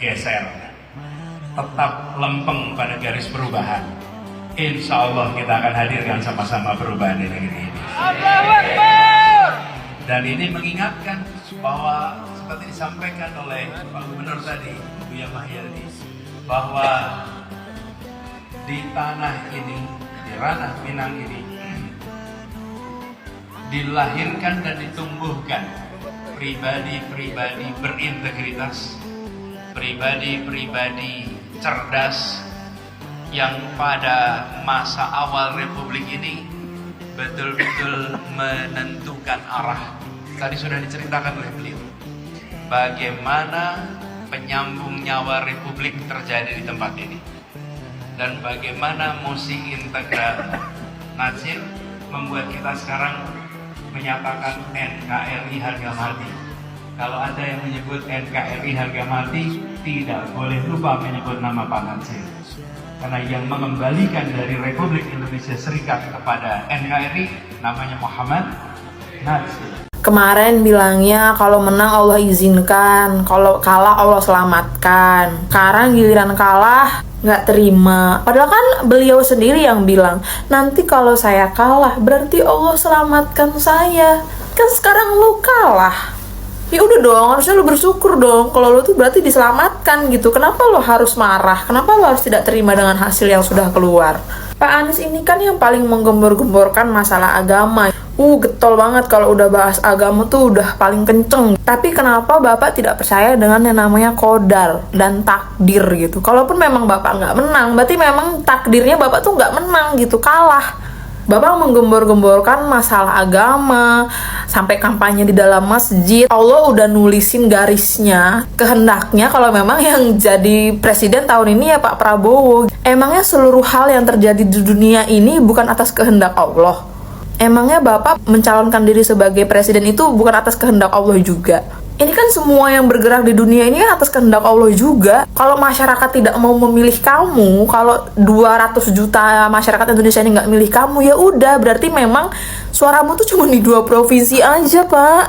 bergeser, tetap lempeng pada garis perubahan. Insya Allah kita akan hadirkan sama-sama perubahan di negeri ini. Dan ini mengingatkan bahwa seperti disampaikan oleh Pak Gubernur tadi, Buya Mahyadi, bahwa di tanah ini, di ranah Minang ini, dilahirkan dan ditumbuhkan pribadi-pribadi berintegritas, pribadi-pribadi cerdas yang pada masa awal Republik ini betul-betul menentukan arah. Tadi sudah diceritakan oleh beliau bagaimana penyambung nyawa Republik terjadi di tempat ini, dan bagaimana musik integral Natsir membuat kita sekarang menyatakan NKRI harga mati. Kalau ada yang menyebut NKRI harga mati, tidak boleh lupa menyebut nama Pak Natsir, karena yang mengembalikan dari Republik Indonesia Serikat kepada NKRI namanya Muhammad Natsir. Kemarin bilangnya kalau menang Allah izinkan, kalau kalah Allah selamatkan. Sekarang giliran kalah nggak terima. Padahal kan beliau sendiri yang bilang, nanti kalau saya kalah berarti Allah selamatkan saya. Kan sekarang lu kalah. Ya udah dong, harusnya lu bersyukur dong. Kalau lu tuh berarti diselamatkan gitu. Kenapa lu harus marah? Kenapa lu harus tidak terima dengan hasil yang sudah keluar? Pak Anies ini kan yang paling menggembor-gemborkan masalah agama. Getol banget kalau udah bahas agama tuh udah paling kenceng. Tapi kenapa Bapak tidak percaya dengan yang namanya qadar dan takdir gitu? Kalaupun memang Bapak nggak menang, berarti memang takdirnya Bapak tuh nggak menang gitu, kalah. Bapak menggembor-gemborkan masalah agama, sampai kampanye di dalam masjid. Allah udah nulisin garisnya, kehendaknya kalau memang yang jadi presiden tahun ini ya Pak Prabowo. Emangnya seluruh hal yang terjadi di dunia ini bukan atas kehendak Allah? Emangnya Bapak mencalonkan diri sebagai presiden itu bukan atas kehendak Allah juga? Ini kan semua yang bergerak di dunia ini kan atas kehendak Allah juga. Kalau masyarakat tidak mau memilih kamu, kalau 200 juta masyarakat Indonesia ini nggak milih kamu, ya udah berarti memang suaramu tuh cuma di 2 provinsi aja, Pak.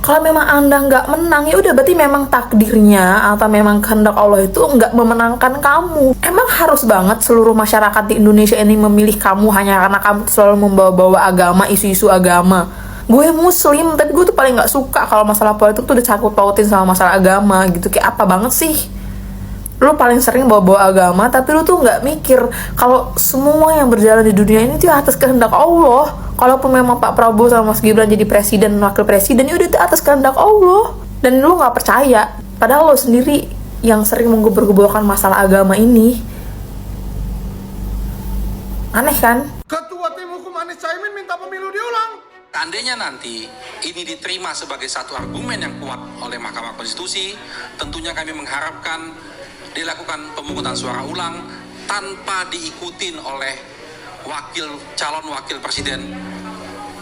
Kalau memang Anda nggak menang, ya udah berarti memang takdirnya atau memang kehendak Allah itu nggak memenangkan kamu. Emang harus banget seluruh masyarakat di Indonesia ini memilih kamu hanya karena kamu selalu membawa-bawa agama, isu-isu agama? Gue muslim, tapi gue tuh paling nggak suka kalau masalah politik tuh disangkut pautin sama masalah agama gitu. Kayak apa banget sih? Lu paling sering bawa-bawa agama, tapi lu tuh nggak mikir kalau semua yang berjalan di dunia ini tuh atas kehendak Allah. Kalaupun memang Pak Prabowo sama Mas Gibran jadi presiden, wakil presiden, ya udah itu atas kehendak Allah. Dan lu nggak percaya, padahal lu sendiri yang sering menggebor-geborkan masalah agama ini. Aneh kan? Ketua Tim Hukum Anies Caimin minta pemilu diulang. Seandainya nanti ini diterima sebagai satu argumen yang kuat oleh Mahkamah Konstitusi, tentunya kami mengharapkan dilakukan pemungutan suara ulang tanpa diikutin oleh calon wakil presiden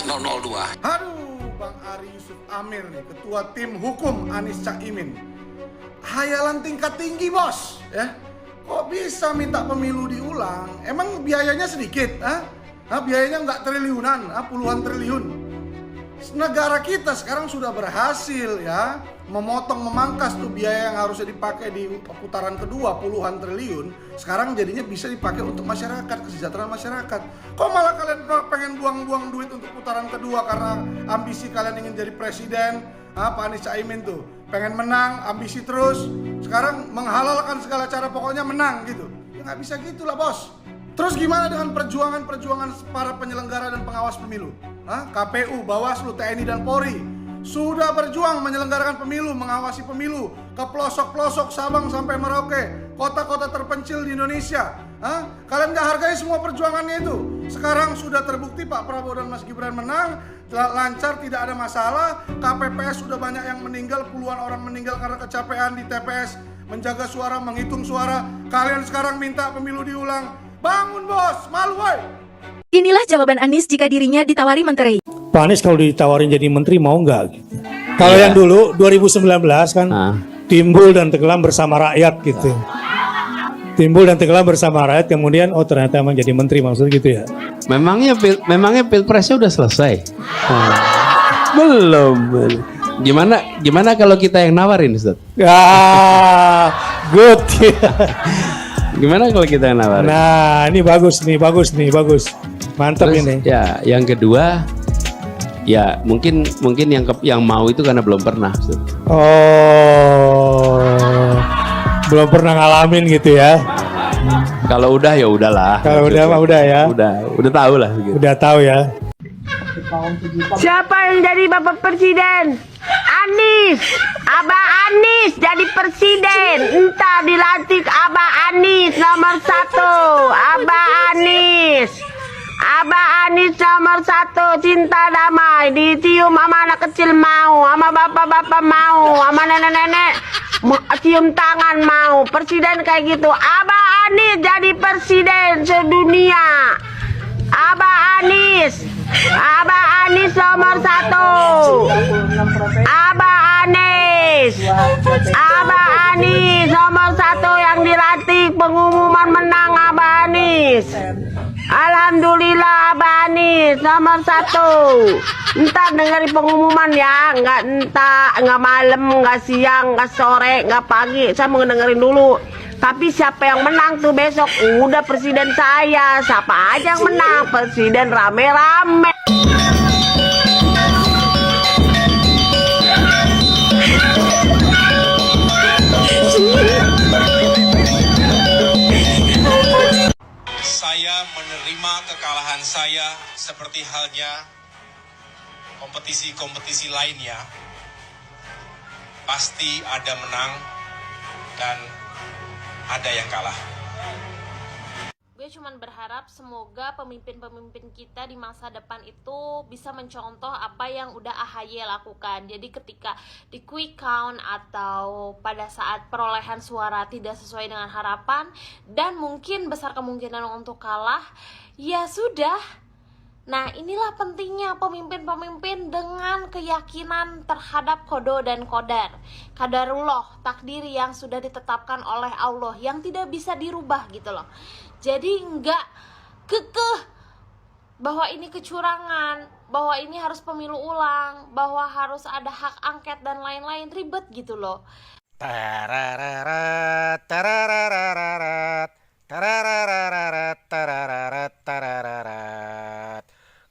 002. Aduh, Bang Ari Yusuf Amir nih, Ketua Tim Hukum Anies Caimin. Hayalan tingkat tinggi, bos. Ya, kok bisa minta pemilu diulang? Emang biayanya sedikit? Biayanya nggak triliunan, puluhan triliun. Negara kita sekarang sudah berhasil ya memangkas tuh biaya yang harusnya dipakai di putaran kedua puluhan triliun, sekarang jadinya bisa dipakai untuk masyarakat, kesejahteraan masyarakat. Kok malah kalian pengen buang-buang duit untuk putaran kedua karena ambisi kalian ingin jadi presiden? Pak Anies Caimin tuh pengen menang, ambisi terus, sekarang menghalalkan segala cara pokoknya menang gitu. Ya nggak bisa gitulah, bos. Terus gimana dengan perjuangan para penyelenggara dan pengawas pemilu? KPU, Bawaslu, TNI dan Polri sudah berjuang menyelenggarakan pemilu, mengawasi pemilu ke pelosok-pelosok Sabang sampai Merauke, kota-kota terpencil di Indonesia. Kalian gak hargai semua perjuangannya itu. Sekarang sudah terbukti Pak Prabowo dan Mas Gibran menang, lancar, tidak ada masalah. KPPS sudah banyak yang meninggal, puluhan orang meninggal karena kecapean di TPS menjaga suara, menghitung suara. Kalian sekarang minta pemilu diulang. Bangun bos, malu woy. Inilah jawaban Anies jika dirinya ditawari menteri. Pak Anies kalau ditawarin jadi menteri mau nggak? Kalau yang dulu 2019 kan timbul dan tenggelam bersama rakyat gitu. Timbul dan tenggelam bersama rakyat, kemudian ternyata emang jadi menteri, maksud gitu ya. Memangnya pilpresnya udah selesai? Belum. Gimana kalau kita yang nawarin, Ustaz? Ya, Good. Gimana kalau kita yang nawarin? Nah, ini bagus. Mantap Terus, ini. ya, yang kedua, ya mungkin yang mau itu karena belum pernah. Ustaz. Oh, belum pernah ngalamin gitu ya? Kalau udah ya udahlah. Kalau udah mah udah ya. Udah tahu lah. Gitu. Udah tahu ya. Siapa yang jadi Bapak Presiden? Anies. Abah Anies jadi presiden. Entah dilantik Abah Anies nomor 1. Abah Anies. Abah Anies nomor 1. Cinta damai. Dicium sama anak kecil mau. Sama bapak-bapak mau. Sama nenek-nenek. Cium tangan mau. Presiden kayak gitu. Abah Anies jadi presiden sedunia. Abah Anies. Abah Anies nomor 1. Abah Anies. Abah Anies nomor 1 yang dilantik. Pengumuman menang Abah Anies. Alhamdulillah Abah Anies nomor 1. Entar dengerin pengumuman ya. Enggak malam, enggak siang, enggak sore, enggak pagi. Saya mau dengerin dulu. Tapi siapa yang menang tuh besok? Udah presiden saya. Siapa aja yang menang? Presiden rame-rame. Saya menerima kekalahan saya seperti halnya kompetisi-kompetisi lainnya. Pasti ada menang dan ada yang kalah. Gue cuman berharap semoga pemimpin-pemimpin kita di masa depan itu bisa mencontoh apa yang udah AHY lakukan. Jadi ketika di quick count atau pada saat perolehan suara tidak sesuai dengan harapan dan mungkin besar kemungkinan untuk kalah, ya sudah. Nah, inilah pentingnya pemimpin-pemimpin dengan keyakinan terhadap kodo dan kodar. Qadarullah, takdir yang sudah ditetapkan oleh Allah, yang tidak bisa dirubah gitu loh. Jadi enggak kekeh bahwa ini kecurangan, bahwa ini harus pemilu ulang, bahwa harus ada hak angket dan lain-lain, ribet gitu loh.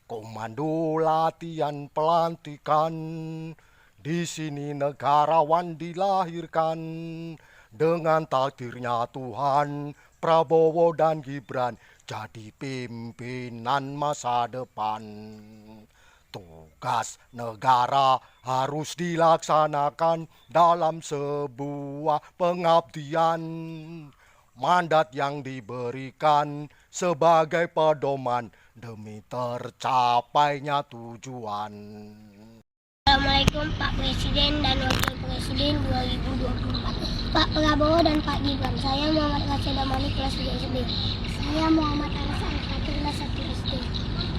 Komando latihan pelantikan, di sini negarawan dilahirkan. Dengan takdirnya Tuhan, Prabowo dan Gibran jadi pimpinan masa depan. Tugas negara harus dilaksanakan dalam sebuah pengabdian. Mandat yang diberikan sebagai pedoman demi tercapainya tujuan. Assalamualaikum Pak Presiden dan Wakil Presiden 2024. Pak Prabowo dan Pak Gibran. Saya Muhammad Rasyid Damani kelas 3 SD. Saya Muhammad Arsan kelas 1 SD.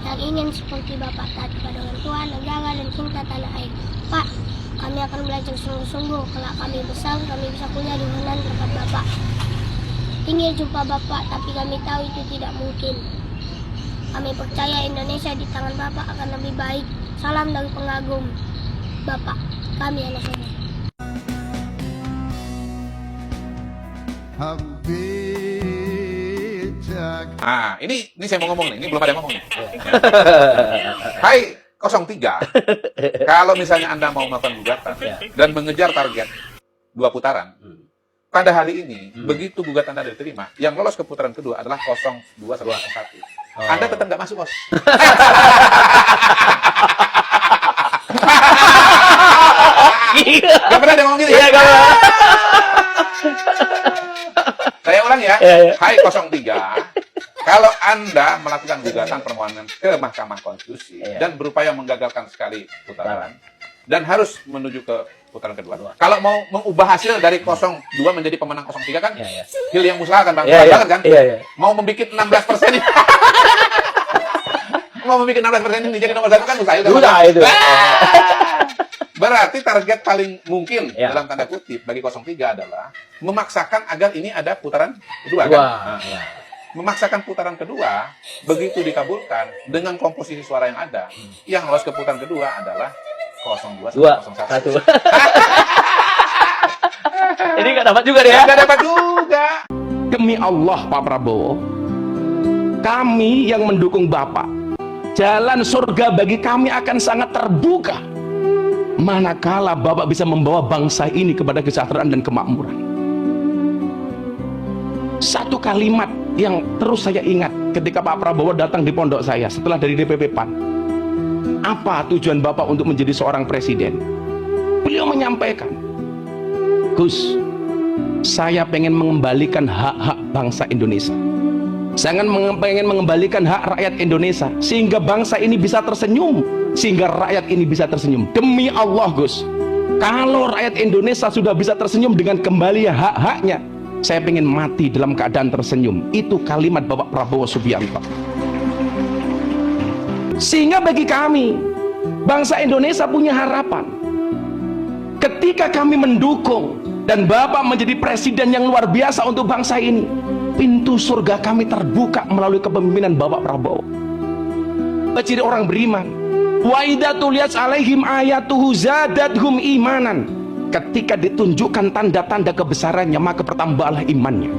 Yang ingin seperti Bapak taat kepada orang tua, negara dan cinta tanah air. Pak, kami akan belajar sungguh-sungguh. Kalau kami besar, kami bisa kuliah di Hunan tempat Bapak. Ingin jumpa Bapak, tapi kami tahu itu tidak mungkin. Kami percaya Indonesia di tangan Bapak akan lebih baik. Salam dari pengagum Bapak, kami anak saya. Nah, ini saya mau ngomong nih, ini belum ada yang ngomong nih. Hai 03, kalau misalnya Anda mau melakukan gugatan dan mengejar target 2 putaran, pada hari ini, begitu gugatan Anda diterima, yang lolos ke putaran kedua adalah 02 sama 01. Anda tetap nggak masuk, bos. Gak pernah dia ngomong gitu ya? Saya ulang ya. Hai 03, kalau Anda melakukan gugatan permohonan ke Mahkamah Konstitusi dan berupaya menggagalkan sekali putaran dan harus menuju ke putaran kedua. Kalau mau mengubah hasil dari 02 menjadi pemenang 03 kan, hil yang muslah kan Bang? Banget kan? Mau membuat 16% ini. Mau membuat 16% ini jadi nomor 1 kan susah itu. Berarti target paling mungkin dalam tanda kutip bagi 03 adalah memaksakan agar ini ada putaran kedua kan? Memaksakan putaran kedua, begitu dikabulkan dengan komposisi suara yang ada, yang lolos ke putaran kedua adalah 02 sama 01. Jadi nggak dapat juga deh ya? Nggak dapat juga. Demi Allah Pak Prabowo, kami yang mendukung Bapak, jalan surga bagi kami akan sangat terbuka manakala Bapak bisa membawa bangsa ini kepada kesejahteraan dan kemakmuran. Satu kalimat yang terus saya ingat ketika Pak Prabowo datang di pondok saya setelah dari DPP PAN. Apa tujuan Bapak untuk menjadi seorang presiden? Beliau menyampaikan, Gus, saya pengen mengembalikan hak-hak bangsa Indonesia. Saya pengen mengembalikan hak rakyat Indonesia sehingga bangsa ini bisa tersenyum, sehingga rakyat ini bisa tersenyum. Demi Allah Gus, kalau rakyat Indonesia sudah bisa tersenyum dengan kembali hak-haknya, saya pengen mati dalam keadaan tersenyum. Itu kalimat Bapak Prabowo Subianto. Sehingga bagi kami, bangsa Indonesia punya harapan. Ketika kami mendukung dan Bapak menjadi presiden yang luar biasa untuk bangsa ini, pintu surga kami terbuka melalui kepemimpinan Bapak Prabowo. Ciri orang beriman, wa idza tuliyat alaihim ayatuhu zadatuhum imanan. Ketika ditunjukkan tanda-tanda kebesarannya, maka bertambahlah imannya.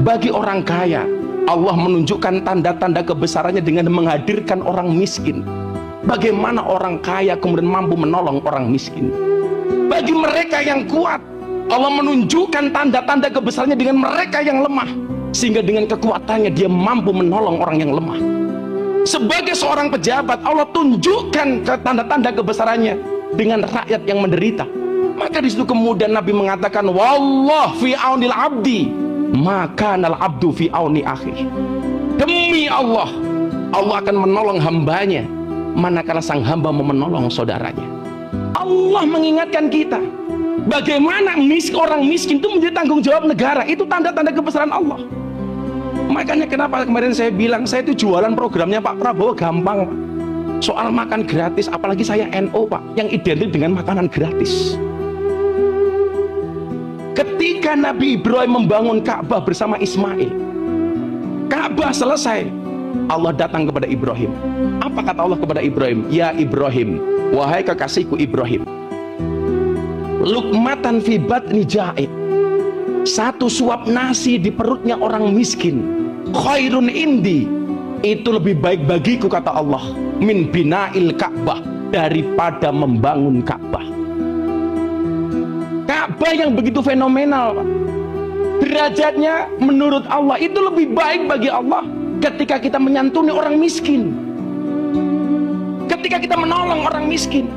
Bagi orang kaya, Allah menunjukkan tanda-tanda kebesarannya dengan menghadirkan orang miskin. Bagaimana orang kaya kemudian mampu menolong orang miskin? Bagi mereka yang kuat, Allah menunjukkan tanda-tanda kebesarannya dengan mereka yang lemah, sehingga dengan kekuatannya dia mampu menolong orang yang lemah. Sebagai seorang pejabat, Allah tunjukkan tanda-tanda kebesarannya dengan rakyat yang menderita. Maka di situ kemudian Nabi mengatakan, wallah fi aunil abdi maka nal abdu fi auni akhi. Demi Allah, Allah akan menolong hambanya manakala sang hamba mau menolong saudaranya. Allah mengingatkan kita bagaimana orang miskin itu menjadi tanggung jawab negara. Itu tanda-tanda kebesaran Allah. Makanya kenapa kemarin saya bilang saya itu jualan programnya Pak Prabowo gampang, Pak. Soal makan gratis, apalagi saya NU Pak, yang identik dengan makanan gratis. Ketika Nabi Ibrahim membangun Ka'bah bersama Ismail, Ka'bah selesai, Allah datang kepada Ibrahim. Apa kata Allah kepada Ibrahim? Ya Ibrahim, wahai kekasihku Ibrahim, lukmatan fi batni ja'id, satu suap nasi di perutnya orang miskin, khairun indi, itu lebih baik bagiku kata Allah, min bina'il Ka'bah, daripada membangun Ka'bah. Ka'bah yang begitu fenomenal, Pak, derajatnya menurut Allah itu lebih baik bagi Allah ketika kita menyantuni orang miskin, ketika kita menolong orang miskin.